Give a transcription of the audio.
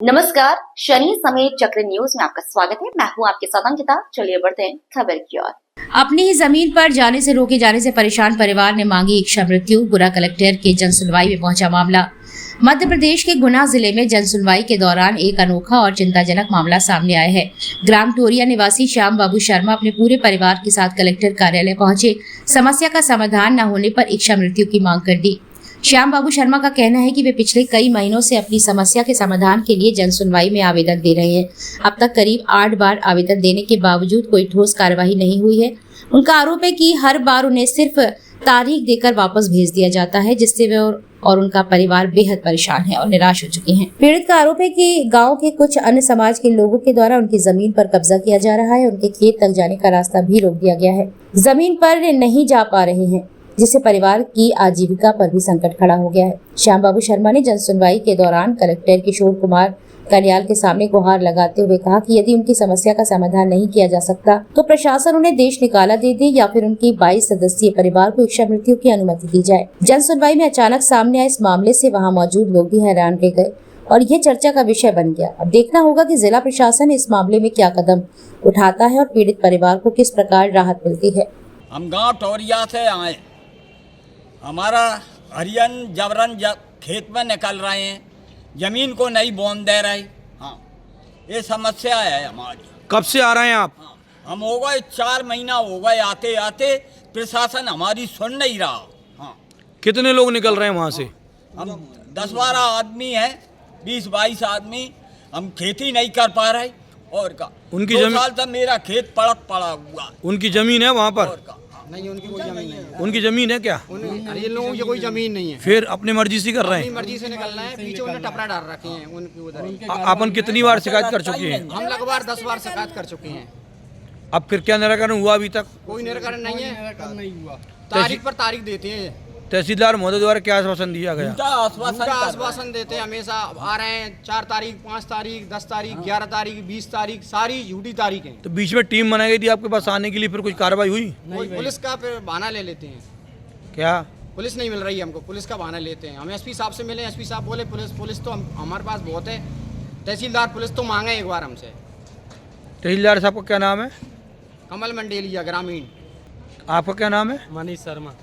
नमस्कार, शनि समेत चक्र न्यूज में आपका स्वागत है। मैं हूं आपके साथ अंकिता। चलिए बढ़ते हैं खबर की ओर। अपनी ही जमीन पर जाने से रोके जाने से परेशान परिवार ने मांगी इच्छा मृत्यु। गुना कलेक्टर के जन सुनवाई में पहुंचा मामला। मध्य प्रदेश के गुना जिले में जन सुनवाई के दौरान एक अनोखा और चिंताजनक मामला सामने आया है। ग्राम टोरिया निवासी श्याम बाबू शर्मा अपने पूरे परिवार के साथ कलेक्टर कार्यालय पहुंचे। समस्या का समाधान न होने पर इच्छा मृत्यु की मांग कर दी। श्याम बाबू शर्मा का कहना है कि वे पिछले कई महीनों से अपनी समस्या के समाधान के लिए जन सुनवाई में आवेदन दे रहे हैं। अब तक करीब 8 बार आवेदन देने के बावजूद कोई ठोस कार्यवाही नहीं हुई है। उनका आरोप है कि हर बार उन्हें सिर्फ तारीख देकर वापस भेज दिया जाता है, जिससे वे और उनका परिवार बेहद परेशान है और निराश हो चुके हैं। पीड़ित का आरोप है कि गांव के कुछ अन्य समाज के लोगों के द्वारा उनकी जमीन पर कब्जा किया जा रहा है। उनके खेत तक जाने का रास्ता भी रोक दिया गया है। जमीन पर नहीं जा पा रहे हैं, जिससे परिवार की आजीविका पर भी संकट खड़ा हो गया है। श्याम बाबू शर्मा ने जन सुनवाई के दौरान कलेक्टर किशोर कुमार कन्याल के सामने गुहार लगाते हुए कहा कि यदि उनकी समस्या का समाधान नहीं किया जा सकता तो प्रशासन उन्हें देश निकाला दे दे या फिर उनकी 22 सदस्यीय परिवार को इच्छा मृत्यु की अनुमति दी जाए। जन सुनवाई में अचानक सामने आए इस मामले से वहां मौजूद लोग भी हैरान रह गए और ये चर्चा का विषय बन गया। अब देखना होगा कि जिला प्रशासन इस मामले में क्या कदम उठाता है और पीड़ित परिवार को किस प्रकार राहत मिलती है। हम गाँव टोरिया से आए, हमारा हरियन जबरन खेत में निकल रहे हैं, जमीन को नहीं बोन दे रहे। हाँ, ये समस्या है हमारी। कब से आ रहे हैं आप? हाँ, हम हो गए 4 महीना हो गए आते आते, प्रशासन हमारी सुन नहीं रहा। हाँ, कितने लोग निकल रहे हैं वहाँ से? हम 10-12 आदमी हैं, 20-22 आदमी। हम खेती नहीं कर पा रहे और का उनकी 2 जमीन, साल से मेरा खेत पड़ा हुआ। उनकी जमीन है वहाँ पर? और का नहीं, उनकी कोई जमीन नहीं है। उनकी जमीन है क्या? ये लोगों की कोई जमीन नहीं है। फिर अपनी मर्जी से कर रहे अपनी हैं? मर्जी से निकलना है। पीछे उन्हें टपरा डाल रखे हैं उनकी उधर। अपन कितनी बार शिकायत कर चुके हैं? हम लगभग 10 बार शिकायत कर चुके हैं। अब फिर क्या निराकरण हुआ अभी तक? कोई निराकरण नहीं है। तारीख पर तारीख देते हैं। तहसीलदार महोदय द्वारा क्या आश्वासन दिया गया? उनका आश्वासन उनका कर रहे हैं। आश्वासन देते हैं, हमेशा आ रहे हैं। 4 तारीख, 5 तारीख, 10 तारीख, 11 तारीख, 20 तारीख, सारी झूठी तारीख है। तो बीच में टीम बनाई गई थी आपके पास आने के लिए, फिर कुछ कार्रवाई हुई? पुलिस का फिर बहाना ले लेते हैं। क्या पुलिस नहीं मिल रही है हमको, पुलिस का बहाना लेते हैं। हम एसपी साहब से मिले, एसपी साहब बोले पुलिस तो हमारे पास बहुत है। तहसीलदार पुलिस तो मांगे एक बार हमसे। तहसीलदार साहब का क्या नाम है? कमल मंडेलिया ग्रामीण। आपका क्या नाम है? मनीष शर्मा।